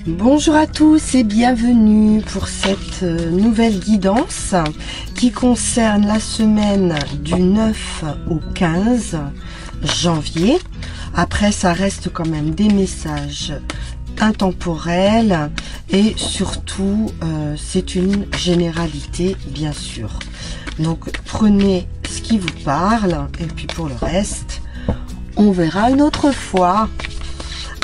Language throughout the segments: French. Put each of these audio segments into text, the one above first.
Bonjour à tous et bienvenue pour cette nouvelle guidance qui concerne la semaine du 9 au 15 janvier. Après, ça reste quand même des messages intemporels et surtout, c'est une généralité, bien sûr. Donc, prenez ce qui vous parle et puis pour le reste, on verra une autre fois.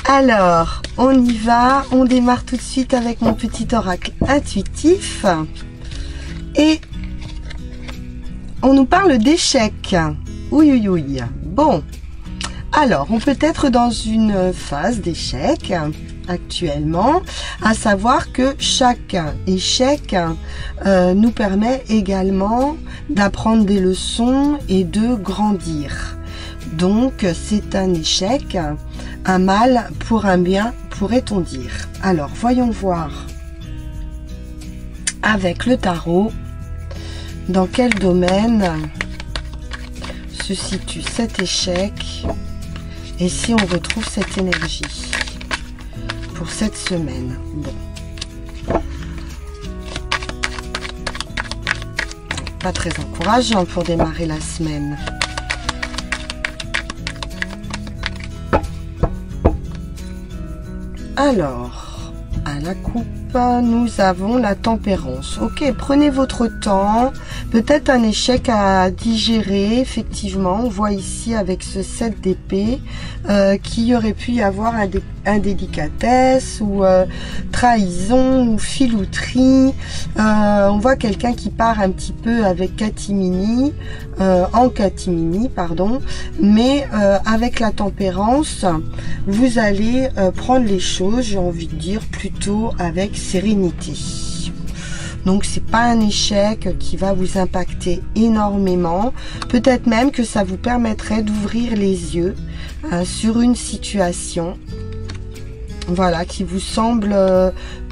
Alors, on y va, on démarre tout de suite avec mon petit oracle intuitif et on nous parle d'échec. Oui, oui, oui. Bon, alors, on peut être dans une phase d'échec actuellement, à savoir que chaque échec nous permet également d'apprendre des leçons et de grandir. Donc, c'est un échec, un mal pour un bien, pourrait-on dire. Alors, voyons voir avec le tarot dans quel domaine se situe cet échec et si on retrouve cette énergie pour cette semaine. Bon. Pas très encourageant pour démarrer la semaine. Alors, à la coupe, nous avons la tempérance. Ok, prenez votre temps. Peut-être un échec à digérer, effectivement. On voit ici avec ce 7 d'épée qu'il y aurait pu y avoir indélicatesse ou trahison ou filouterie. On voit quelqu'un qui part un petit peu avec catimini, en catimini, pardon. Mais avec la tempérance, vous allez prendre les choses, j'ai envie de dire, plutôt avec sérénité. Donc c'est pas un échec qui va vous impacter énormément. Peut-être même que ça vous permettrait d'ouvrir les yeux sur une situation, voilà, qui vous semble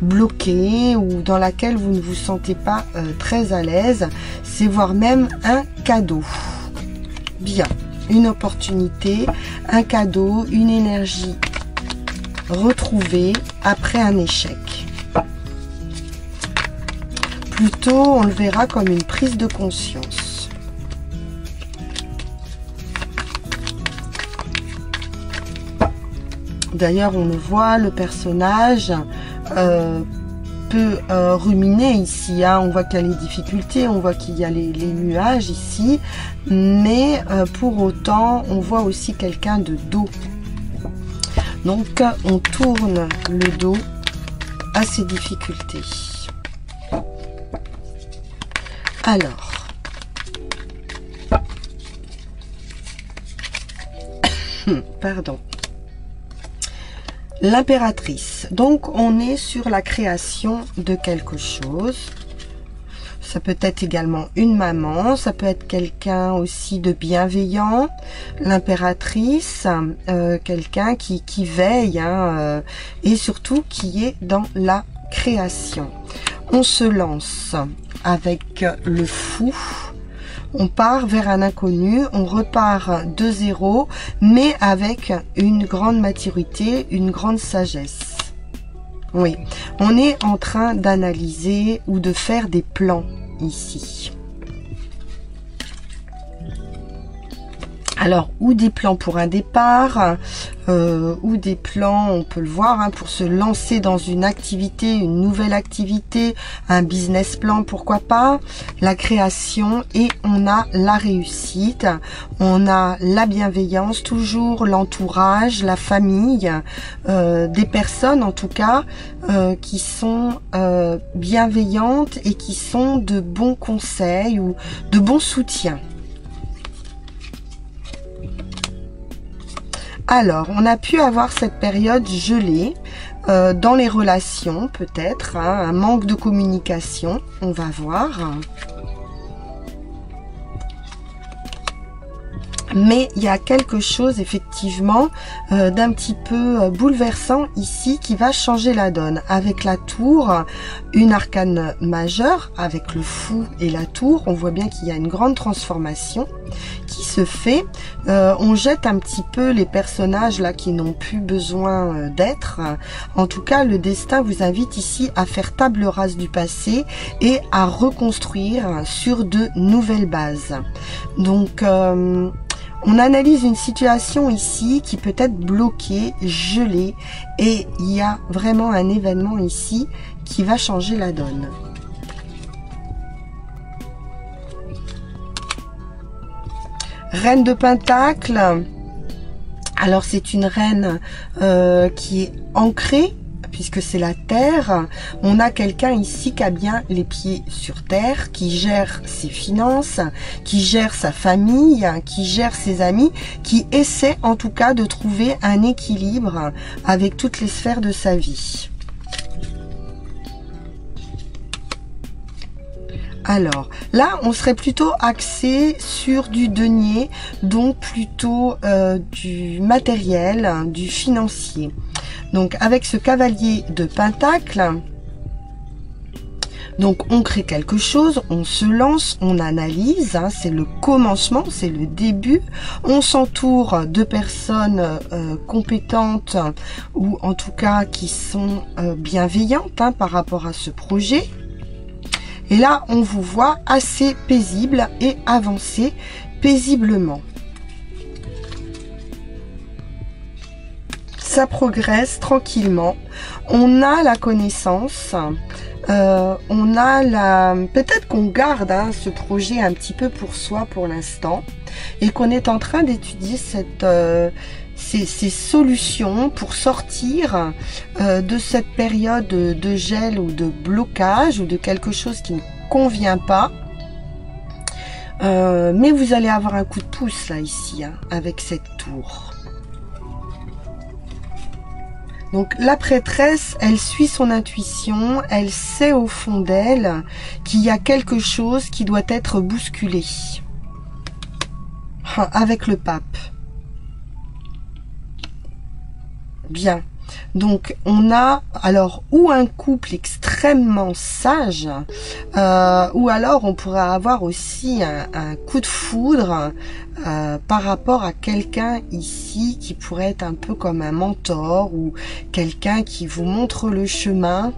bloquée ou dans laquelle vous ne vous sentez pas très à l'aise. C'est voire même un cadeau. Bien, une opportunité, un cadeau, une énergie retrouvée après un échec. Plutôt, on le verra comme une prise de conscience. D'ailleurs, on le voit, le personnage peut ruminer ici. Hein. On voit qu'il y a les difficultés, on voit qu'il y a les nuages ici. Mais pour autant, on voit aussi quelqu'un de dos. Donc, on tourne le dos à ces difficultés. Alors, pardon, l'impératrice. Donc, on est sur la création de quelque chose. Ça peut être également une maman, ça peut être quelqu'un aussi de bienveillant. L'impératrice, quelqu'un qui veille hein, et surtout qui est dans la création. On se lance avec le fou, on part vers un inconnu, on repart de zéro, mais avec une grande maturité, une grande sagesse. Oui, on est en train d'analyser ou de faire des plans ici. Alors, ou des plans pour un départ, ou des plans, on peut le voir, hein, pour se lancer dans une activité, une nouvelle activité, un business plan, pourquoi pas, la création, et on a la réussite, on a la bienveillance, toujours l'entourage, la famille, des personnes en tout cas, qui sont bienveillantes et qui sont de bons conseils ou de bons soutiens. Alors, on a pu avoir cette période gelée dans les relations, peut-être, hein, un manque de communication, on va voir. Mais il y a quelque chose effectivement d'un petit peu bouleversant ici qui va changer la donne. Avec la tour, une arcane majeure, avec le fou et la tour, on voit bien qu'il y a une grande transformation qui se fait. On jette un petit peu les personnages là qui n'ont plus besoin d'être. En tout cas, le destin vous invite ici à faire table rase du passé et à reconstruire sur de nouvelles bases. Donc, on analyse une situation ici qui peut être bloquée, gelée, et il y a vraiment un événement ici qui va changer la donne. Reine de Pentacle. Alors c'est une reine qui est ancrée, puisque c'est la terre. On a quelqu'un ici qui a bien les pieds sur terre, qui gère ses finances, qui gère sa famille, qui gère ses amis, qui essaie en tout cas de trouver un équilibre avec toutes les sphères de sa vie. Alors, là, on serait plutôt axé sur du denier, donc plutôt du matériel, du financier. Donc, avec ce cavalier de Pentacle, donc on crée quelque chose, on se lance, on analyse, hein, c'est le commencement, c'est le début. On s'entoure de personnes compétentes ou en tout cas qui sont bienveillantes hein, par rapport à ce projet. Et là, on vous voit assez paisible et avancer paisiblement. Ça progresse tranquillement. On a la connaissance. On a la... Peut-être qu'on garde hein, ce projet un petit peu pour soi pour l'instant. Et qu'on est en train d'étudier cette... Ces solutions pour sortir de cette période de gel ou de blocage ou de quelque chose qui ne convient pas. Mais vous allez avoir un coup de pouce là ici hein, avec cette tour. Donc la prêtresse, elle suit son intuition, elle sait au fond d'elle qu'il y a quelque chose qui doit être bousculé. Avec le pape. Bien, donc on a alors ou un couple extrêmement sage, ou alors on pourrait avoir aussi un coup de foudre par rapport à quelqu'un ici qui pourrait être un peu comme un mentor ou quelqu'un qui vous montre le chemin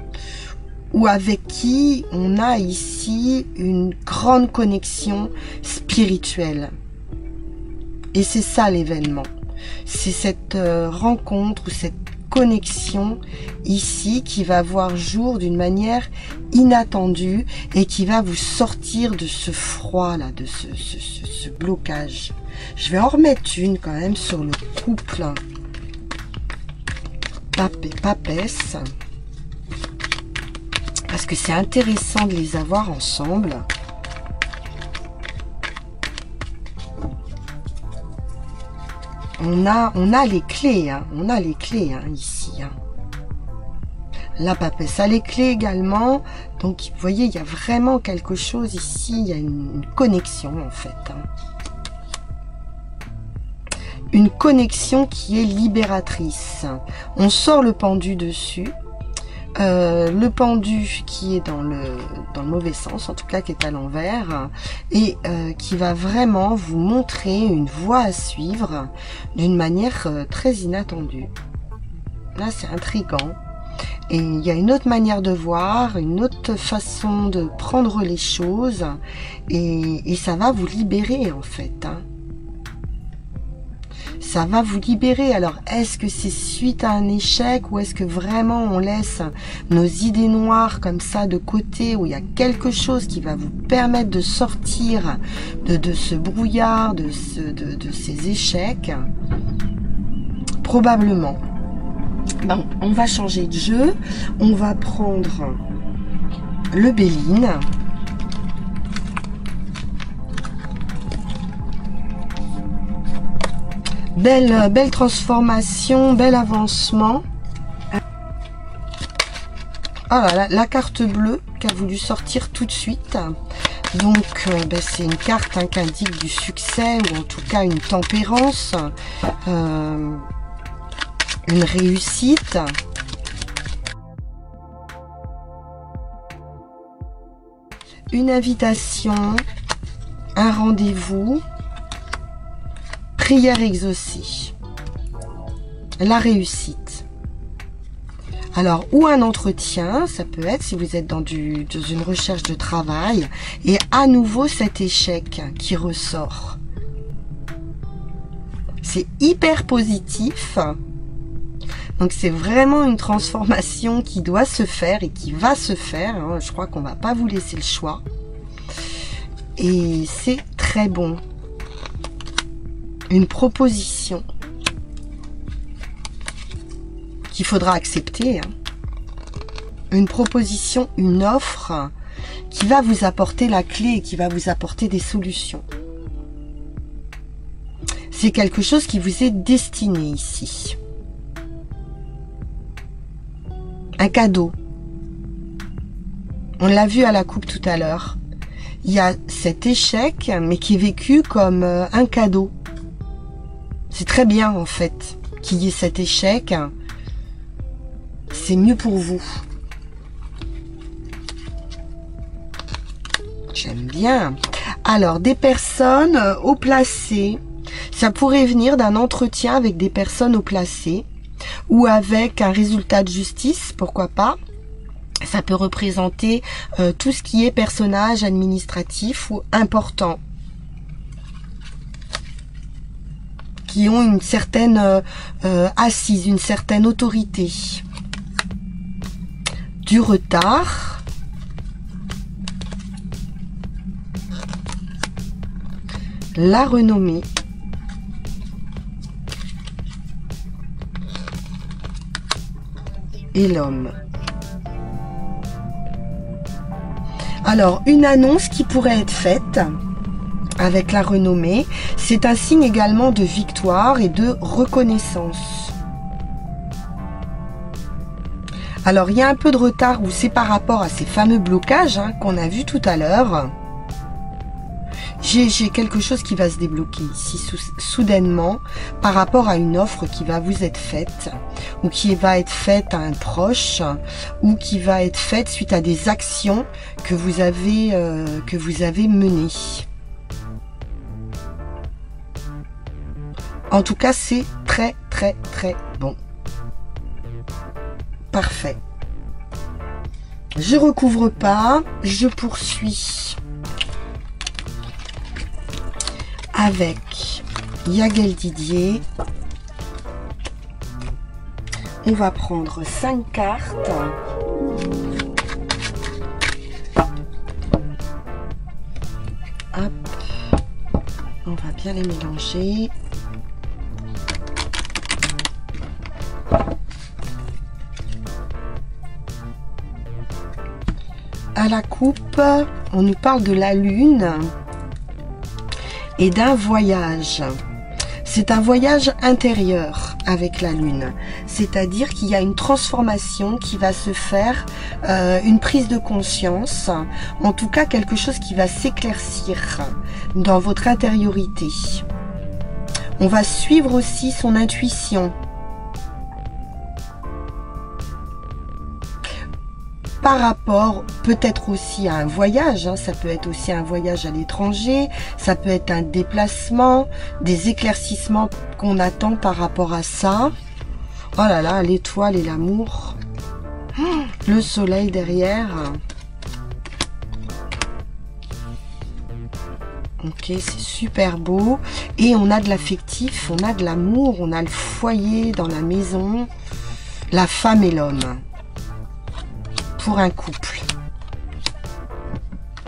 ou avec qui on a ici une grande connexion spirituelle. Et c'est ça l'événement. C'est cette rencontre ou cette connexion ici qui va voir jour d'une manière inattendue et qui va vous sortir de ce froid là, de ce blocage. Je vais en remettre une quand même sur le couple pape et papesse parce que c'est intéressant de les avoir ensemble. On a les clés, hein, on a les clés hein, ici. Hein. La papesse a les clés également. Donc, vous voyez, il y a vraiment quelque chose ici. Il y a une connexion, en fait. Hein. Une connexion qui est libératrice. On sort le pendu dessus. Le pendu qui est dans le mauvais sens, en tout cas qui est à l'envers, et qui va vraiment vous montrer une voie à suivre d'une manière très inattendue. Là, c'est intriguant. Et il y a une autre manière de voir, une autre façon de prendre les choses, et ça va vous libérer en fait. Hein. Ça va vous libérer. Alors, est-ce que c'est suite à un échec ou est-ce que vraiment on laisse nos idées noires comme ça de côté où il y a quelque chose qui va vous permettre de sortir de ce brouillard, de ces échecs? Probablement. Bon, on va changer de jeu. On va prendre le Béline. Belle transformation, bel avancement. Ah là, la carte bleue qui a voulu sortir tout de suite. Donc, c'est une carte qui indique du succès, ou en tout cas une tempérance, une réussite. Une invitation, un rendez-vous, prière exaucée, la réussite. Alors, ou un entretien, ça peut être si vous êtes dans une recherche de travail, et à nouveau cet échec qui ressort. C'est hyper positif. Donc c'est vraiment une transformation qui doit se faire et qui va se faire. Hein. Je crois qu'on va pas vous laisser le choix. Et c'est très bon. Une proposition qu'il faudra accepter. Hein. Une proposition, une offre qui va vous apporter la clé et qui va vous apporter des solutions. C'est quelque chose qui vous est destiné ici. Un cadeau. On l'a vu à la coupe tout à l'heure. Il y a cet échec, mais qui est vécu comme un cadeau. C'est très bien, en fait, qu'il y ait cet échec. C'est mieux pour vous. J'aime bien. Alors, des personnes haut placées. Ça pourrait venir d'un entretien avec des personnes haut placées. Ou avec un résultat de justice, pourquoi pas. Ça peut représenter tout ce qui est personnage administratif ou important. Qui ont une certaine assise, une certaine autorité. Du retard. La renommée. Et l'homme. Alors, une annonce qui pourrait être faite avec la renommée, c'est un signe également de victoire et de reconnaissance. Alors, il y a un peu de retard où c'est par rapport à ces fameux blocages qu'on a vus tout à l'heure. J'ai quelque chose qui va se débloquer ici soudainement par rapport à une offre qui va vous être faite ou qui va être faite à un proche ou qui va être faite suite à des actions que vous avez menées. En tout cas, c'est très très très bon. Parfait. Je recouvre pas, je poursuis. Avec Yagel Didier, on va prendre 5 cartes. Hop, on va bien les mélanger. À la coupe, on nous parle de la lune. Et d'un voyage. C'est un voyage intérieur avec la lune. C'est-à-dire qu'il y a une transformation qui va se faire, une prise de conscience, en tout cas quelque chose qui va s'éclaircir dans votre intériorité. On va suivre aussi son intuition. Par rapport peut-être aussi à un voyage, ça peut être aussi un voyage à l'étranger, ça peut être un déplacement, des éclaircissements qu'on attend par rapport à ça. Oh là là, l'étoile et l'amour, le soleil derrière. Ok, c'est super beau. Et on a de l'affectif, on a de l'amour, on a le foyer dans la maison, la femme et l'homme. Pour un couple.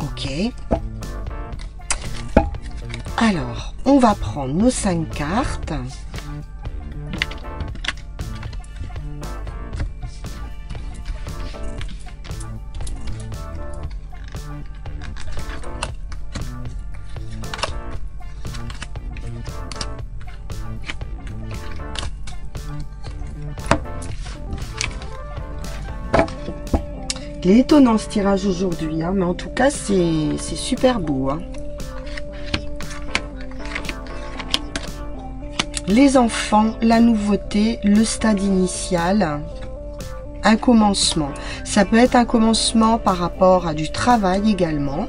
Ok. Alors, on va prendre nos 5 cartes. Il est étonnant ce tirage aujourd'hui, hein, mais en tout cas, c'est super beau. Hein. Les enfants, la nouveauté, le stade initial, un commencement. Ça peut être un commencement par rapport à du travail également.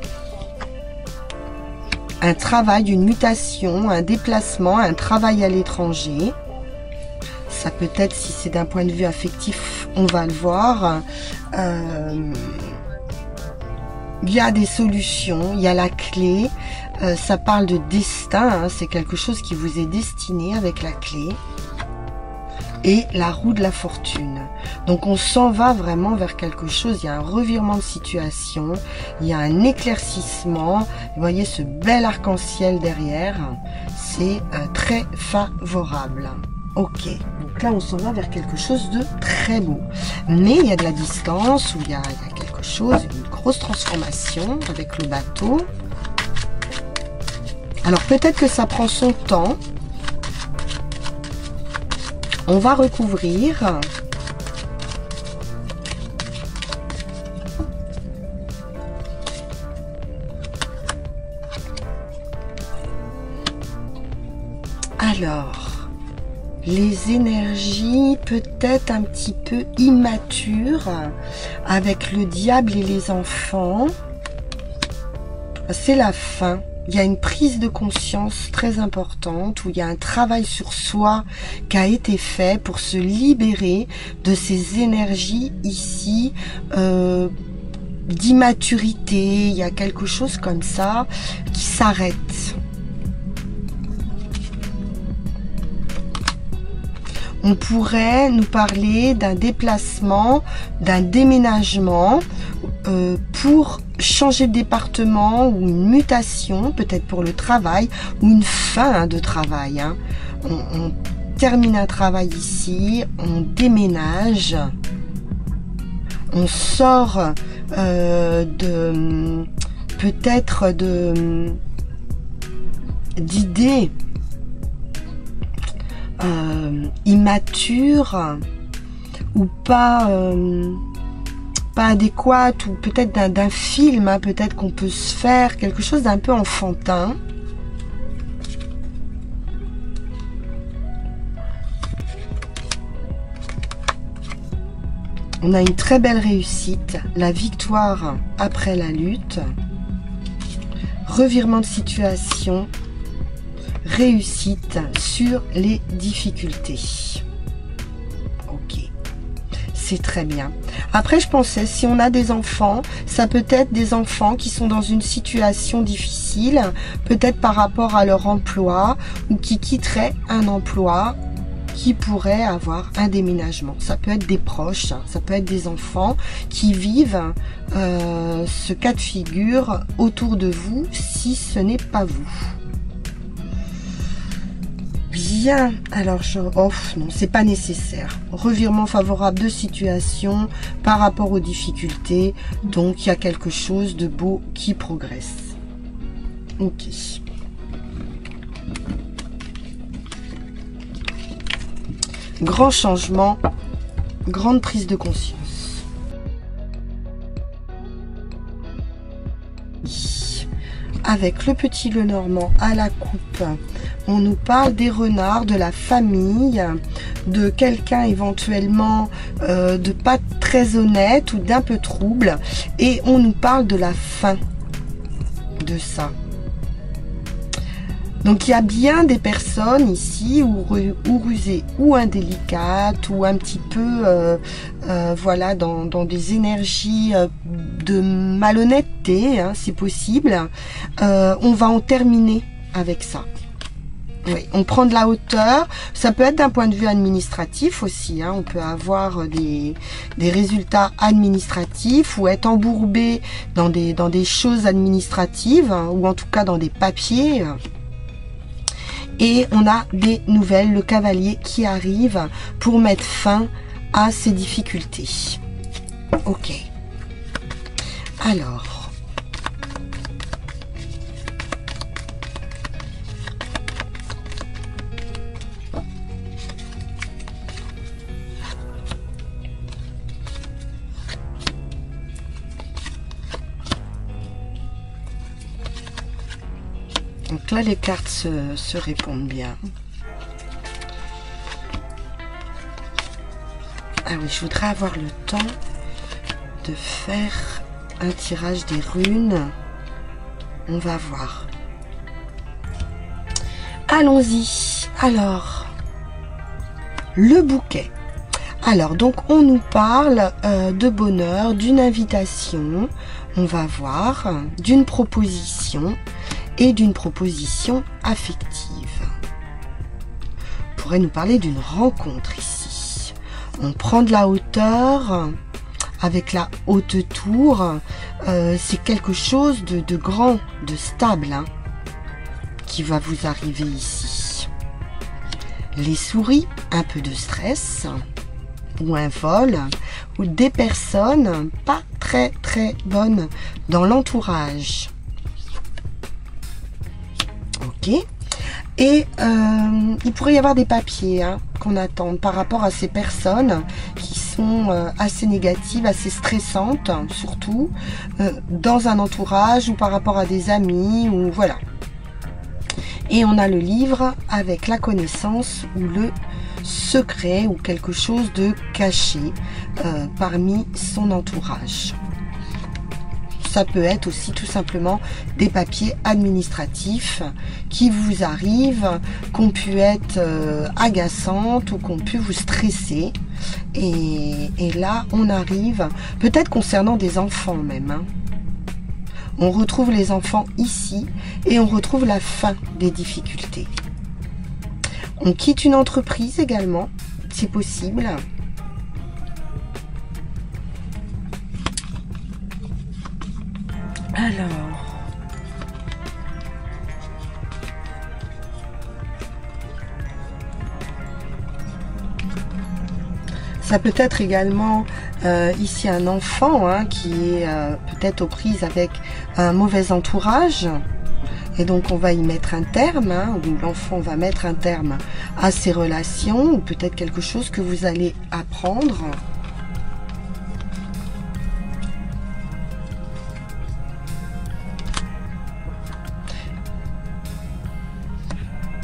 Un travail, une mutation, un déplacement, un travail à l'étranger. Ça peut être, si c'est d'un point de vue affectif, on va le voir. Il y a des solutions, il y a la clé. Ça parle de destin, hein, c'est quelque chose qui vous est destiné avec la clé. Et la roue de la fortune. Donc on s'en va vraiment vers quelque chose, il y a un revirement de situation, il y a un éclaircissement. Vous voyez ce bel arc-en-ciel derrière, c'est très favorable. Ok, donc là on s'en va vers quelque chose de très beau. Mais il y a de la distance, où il y a quelque chose, une grosse transformation avec le bateau. Alors peut-être que ça prend son temps. On va recouvrir. Alors, les énergies peut-être un petit peu immatures avec le diable et les enfants. C'est la fin. Il y a une prise de conscience très importante où il y a un travail sur soi qui a été fait pour se libérer de ces énergies ici d'immaturité. Il y a quelque chose comme ça qui s'arrête. On pourrait nous parler d'un déplacement, d'un déménagement pour changer de département ou une mutation, peut-être pour le travail, ou une fin de travail. Hein. On termine un travail ici, on déménage, on sort peut-être d'idées immatures ou pas adéquate, ou peut-être d'un film, hein, peut-être qu'on peut se faire quelque chose d'un peu enfantin. On a une très belle réussite, la victoire après la lutte, revirement de situation, réussite sur les difficultés. Ok, c'est très bien. Après, je pensais, si on a des enfants, ça peut être des enfants qui sont dans une situation difficile, peut-être par rapport à leur emploi, ou qui quitteraient un emploi, qui pourraient avoir un déménagement. Ça peut être des proches, ça peut être des enfants qui vivent ce cas de figure autour de vous, si ce n'est pas vous. Bien, alors non, c'est pas nécessaire. Revirement favorable de situation par rapport aux difficultés, donc il y a quelque chose de beau qui progresse. Ok. Grand changement, grande prise de conscience. Avec le petit Lenormand à la coupe, on nous parle des renards, de la famille, de quelqu'un éventuellement de pas très honnête ou d'un peu trouble. Et on nous parle de la fin de ça. Donc il y a bien des personnes ici, ou rusées, ou indélicates, ou un petit peu, voilà, dans des énergies de malhonnêteté, hein, c'est possible. On va en terminer avec ça. Oui, on prend de la hauteur. Ça peut être d'un point de vue administratif aussi. Hein. On peut avoir des résultats administratifs ou être embourbé dans des choses administratives, hein, ou en tout cas dans des papiers. Et on a des nouvelles, le cavalier qui arrive pour mettre fin à ces difficultés. Ok. Alors. Donc là, les cartes se répondent bien. Ah oui, je voudrais avoir le temps de faire un tirage des runes. On va voir. Allons-y. Alors, le bouquet. Alors, donc, on nous parle de bonheur, d'une invitation, on va voir, d'une proposition et d'une proposition affective. On pourrait nous parler d'une rencontre ici. On prend de la hauteur avec la haute tour. C'est quelque chose de grand, de stable, hein, qui va vous arriver ici. Les souris, un peu de stress, ou un vol, ou des personnes pas très bonnes dans l'entourage. Ok. Et il pourrait y avoir des papiers, hein, qu'on attend par rapport à ces personnes qui sont assez négatives, assez stressantes, surtout dans un entourage ou par rapport à des amis, ou voilà. Et on a le livre avec la connaissance ou le secret ou quelque chose de caché parmi son entourage. Ça peut être aussi tout simplement des papiers administratifs qui vous arrivent, qui ont pu être agaçantes ou qui ont pu vous stresser. Et là, on arrive, peut-être concernant des enfants même, hein. On retrouve les enfants ici et on retrouve la fin des difficultés. On quitte une entreprise également, c'est possible. Alors, ça peut être également ici un enfant, hein, qui est peut-être aux prises avec un mauvais entourage. Et donc on va y mettre un terme, hein, ou l'enfant va mettre un terme à ses relations, ou peut-être quelque chose que vous allez apprendre.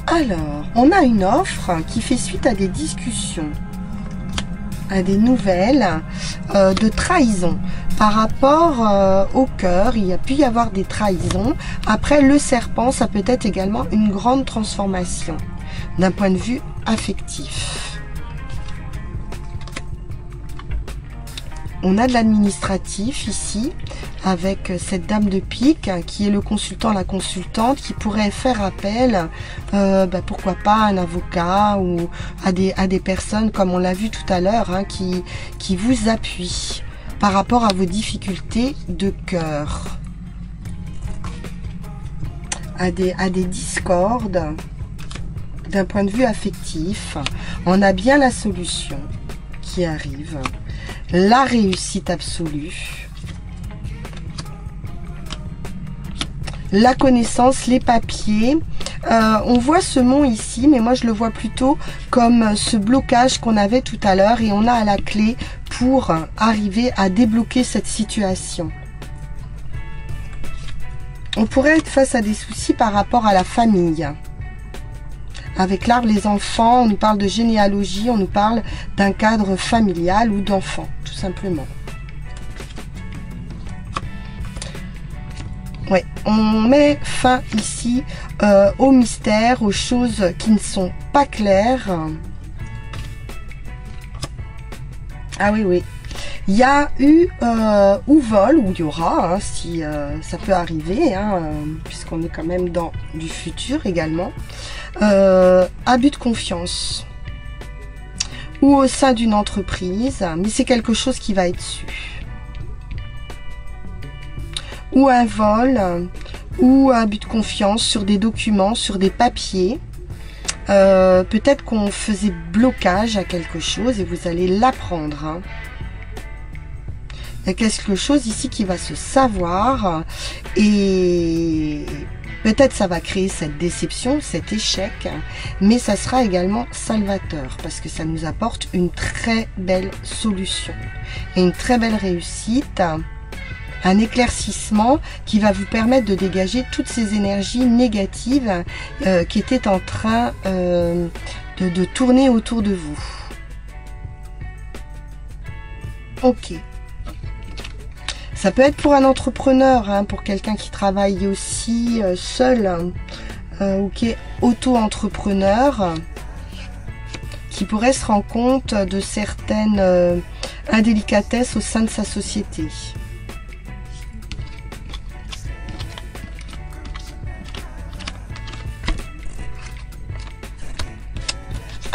Alors, on a une offre qui fait suite à des discussions, à des nouvelles de trahison. Par rapport au cœur, il y a pu y avoir des trahisons. Après, le serpent, ça peut être également une grande transformation d'un point de vue affectif. On a de l'administratif ici, avec cette dame de pique qui est le consultant, la consultante, qui pourrait faire appel, pourquoi pas à un avocat ou à des personnes, comme on l'a vu tout à l'heure, hein, qui vous appuient par rapport à vos difficultés de cœur, à des discordes d'un point de vue affectif. On a bien la solution qui arrive, la réussite absolue, la connaissance, les papiers. On voit ce mont ici, mais moi je le vois plutôt comme ce blocage qu'on avait tout à l'heure, et on a à la clé pour arriver à débloquer cette situation. On pourrait être face à des soucis par rapport à la famille. Avec l'arbre, les enfants, on nous parle de généalogie, on nous parle d'un cadre familial ou d'enfant, tout simplement. Ouais, on met fin ici au mystère, aux choses qui ne sont pas claires. Ah oui, oui. Il y a eu ou vol, ou il y aura, hein, si ça peut arriver, hein, puisqu'on est quand même dans du futur également. Abus de confiance. Ou au sein d'une entreprise, mais c'est quelque chose qui va être su. Ou un vol, ou un abus de confiance sur des documents, sur des papiers. Peut-être qu'on faisait blocage à quelque chose et vous allez l'apprendre. Hein. Il y a quelque chose ici qui va se savoir et peut-être ça va créer cette déception, cet échec, mais ça sera également salvateur parce que ça nous apporte une très belle solution et une très belle réussite un éclaircissement qui va vous permettre de dégager toutes ces énergies négatives qui étaient en train de tourner autour de vous. Ok. Ça peut être pour un entrepreneur, hein, pour quelqu'un qui travaille aussi seul ou qui est auto-entrepreneur, qui pourrait se rendre compte de certaines indélicatesses au sein de sa société.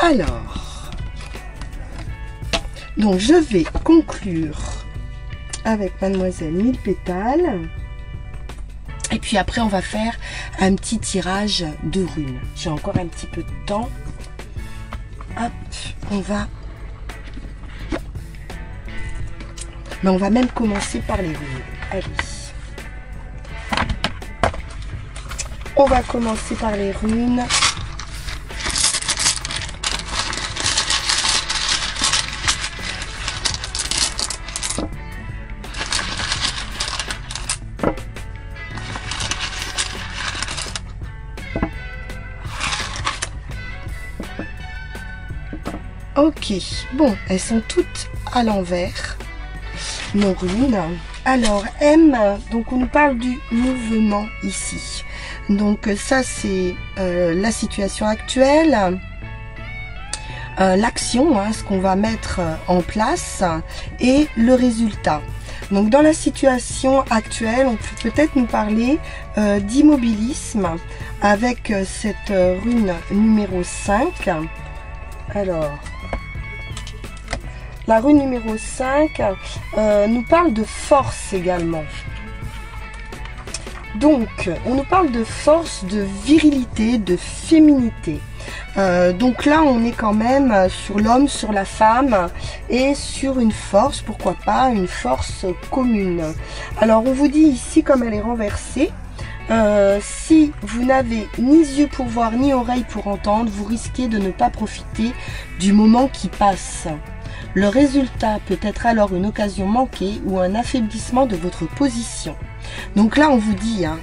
Alors, donc je vais conclure avec Mademoiselle 1000 pétales. Et puis après, on va faire un petit tirage de runes. J'ai encore un petit peu de temps. Hop, on va... Mais on va même commencer par les runes. Allez. On va commencer par les runes. Ok, bon, elles sont toutes à l'envers, nos runes. Alors, M, donc on nous parle du mouvement ici. Donc ça, c'est la situation actuelle, l'action, hein, ce qu'on va mettre en place, et le résultat. Donc dans la situation actuelle, on peut peut-être nous parler d'immobilisme avec cette rune numéro 5. Alors... la rune numéro 5 nous parle de force également. Donc, on nous parle de force, de virilité, de féminité. Donc là, on est quand même sur l'homme, sur la femme et sur une force, pourquoi pas, une force commune. Alors, on vous dit ici, comme elle est renversée, si vous n'avez ni yeux pour voir, ni oreilles pour entendre, vous risquez de ne pas profiter du moment qui passe. Le résultat peut être alors une occasion manquée ou un affaiblissement de votre position. Donc là, on vous dit, hein,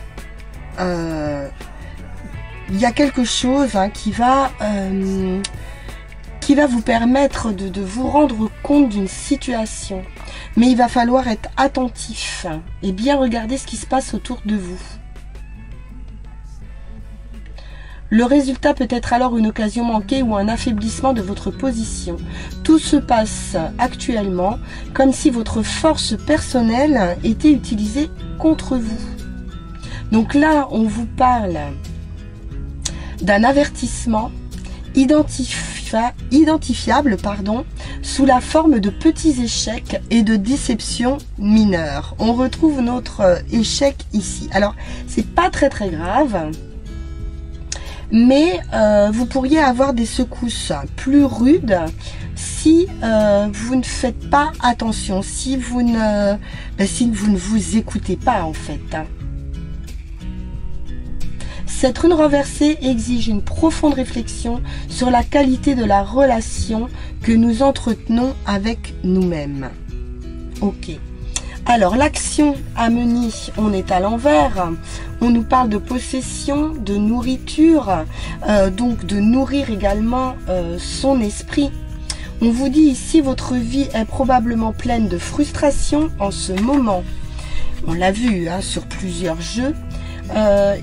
il y a quelque chose hein, qui va vous permettre de vous rendre compte d'une situation. Mais il va falloir être attentif et bien regarder ce qui se passe autour de vous. Le résultat peut être alors une occasion manquée ou un affaiblissement de votre position. Tout se passe actuellement comme si votre force personnelle était utilisée contre vous. Donc là, on vous parle d'un avertissement identifiable sous la forme de petits échecs et de déceptions mineures. On retrouve notre échec ici. Alors, c'est pas très grave. Mais vous pourriez avoir des secousses plus rudes si vous ne faites pas attention, si vous ne vous écoutez pas en fait. Cette rune renversée exige une profonde réflexion sur la qualité de la relation que nous entretenons avec nous-mêmes. Ok. Alors, l'action à mener, on est à l'envers. On nous parle de possession, de nourriture, donc de nourrir également son esprit. On vous dit ici, votre vie est probablement pleine de frustration en ce moment. On l'a vu hein, sur plusieurs jeux.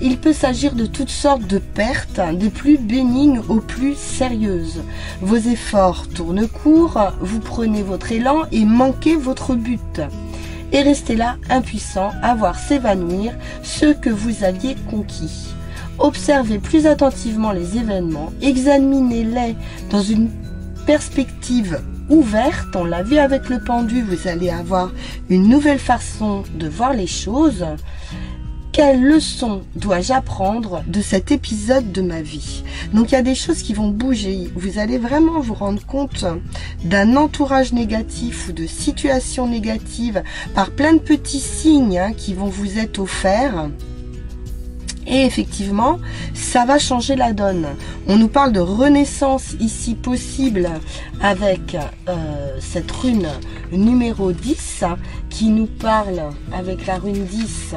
Il peut s'agir de toutes sortes de pertes, des plus bénignes aux plus sérieuses. Vos efforts tournent court, vous prenez votre élan et manquez votre but. Et restez là, impuissant, à voir s'évanouir ce que vous aviez conquis. Observez plus attentivement les événements, examinez-les dans une perspective ouverte. On l'a vu avec le pendu, vous allez avoir une nouvelle façon de voir les choses. Quelle leçon dois-je apprendre de cet épisode de ma vie? Donc il y a des choses qui vont bouger. Vous allez vraiment vous rendre compte d'un entourage négatif ou de situations négatives par plein de petits signes hein, qui vont vous être offerts. Et effectivement, ça va changer la donne. On nous parle de renaissance ici possible avec cette rune numéro 10 qui nous parle avec la rune 10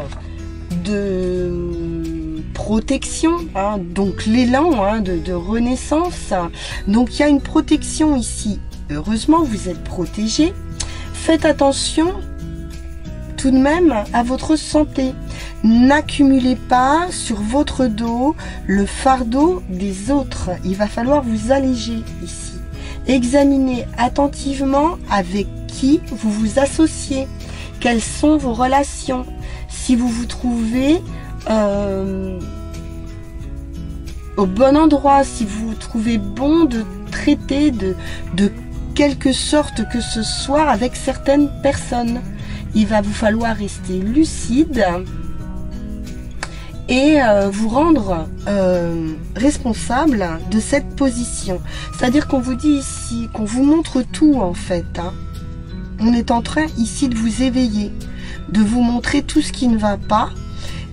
de protection, hein, donc l'élan de renaissance. Donc il y a une protection ici. Heureusement, vous êtes protégés. Faites attention tout de même à votre santé. N'accumulez pas sur votre dos le fardeau des autres. Il va falloir vous alléger ici. Examinez attentivement avec qui vous vous associez. Quelles sont vos relations? Si vous vous trouvez au bon endroit, si vous trouvez bon de traiter de quelque sorte que ce soit avec certaines personnes. Il va vous falloir rester lucide et vous rendre responsable de cette position. C'est-à-dire qu'on vous dit ici, qu'on vous montre tout en fait. Hein. On est en train ici de vous éveiller, de vous montrer tout ce qui ne va pas.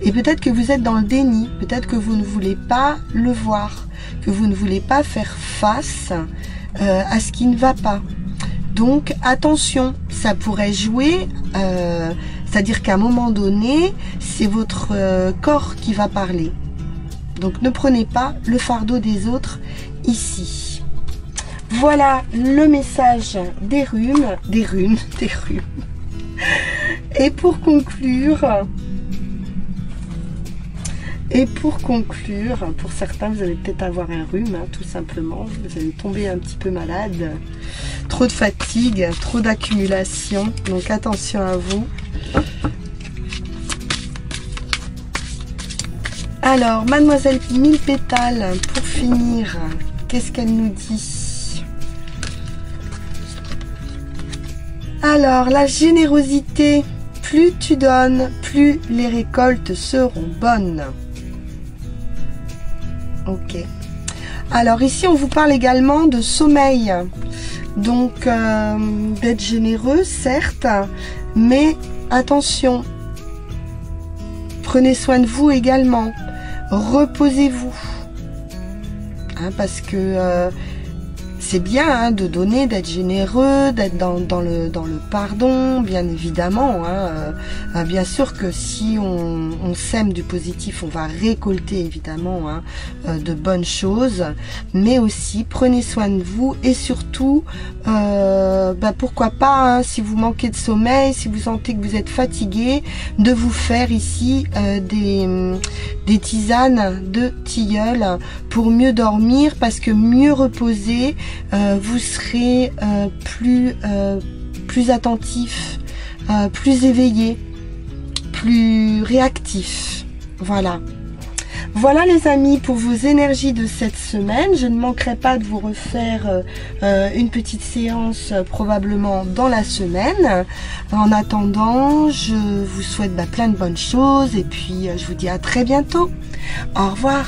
Et peut-être que vous êtes dans le déni, peut-être que vous ne voulez pas le voir, que vous ne voulez pas faire face à ce qui ne va pas. Donc attention, ça pourrait jouer, c'est-à-dire qu'à un moment donné, c'est votre corps qui va parler. Donc ne prenez pas le fardeau des autres ici. Voilà le message des runes. Et pour conclure, pour certains, vous allez peut-être avoir un rhume, hein, tout simplement. Vous allez tomber un petit peu malade. Trop de fatigue, trop d'accumulation. Donc attention à vous. Alors, Mademoiselle Mille Pétales, pour finir, qu'est-ce qu'elle nous dit? Alors, la générosité. Plus tu donnes, plus les récoltes seront bonnes. Ok. Alors ici, on vous parle également de sommeil. Donc, d'être généreux, certes, mais attention. Prenez soin de vous également. Reposez-vous. Hein, parce que c'est bien hein, de donner, d'être généreux, d'être dans le pardon, bien évidemment. Hein, bien sûr que si on sème du positif, on va récolter évidemment hein, de bonnes choses. Mais aussi, prenez soin de vous et surtout, pourquoi pas, hein, si vous manquez de sommeil, si vous sentez que vous êtes fatigué, de vous faire ici des tisanes de tilleul pour mieux dormir, parce que mieux reposer, vous serez plus attentif, plus éveillé, plus réactif. Voilà. Voilà les amis pour vos énergies de cette semaine. Je ne manquerai pas de vous refaire une petite séance probablement dans la semaine. En attendant, je vous souhaite plein de bonnes choses et puis je vous dis à très bientôt. Au revoir.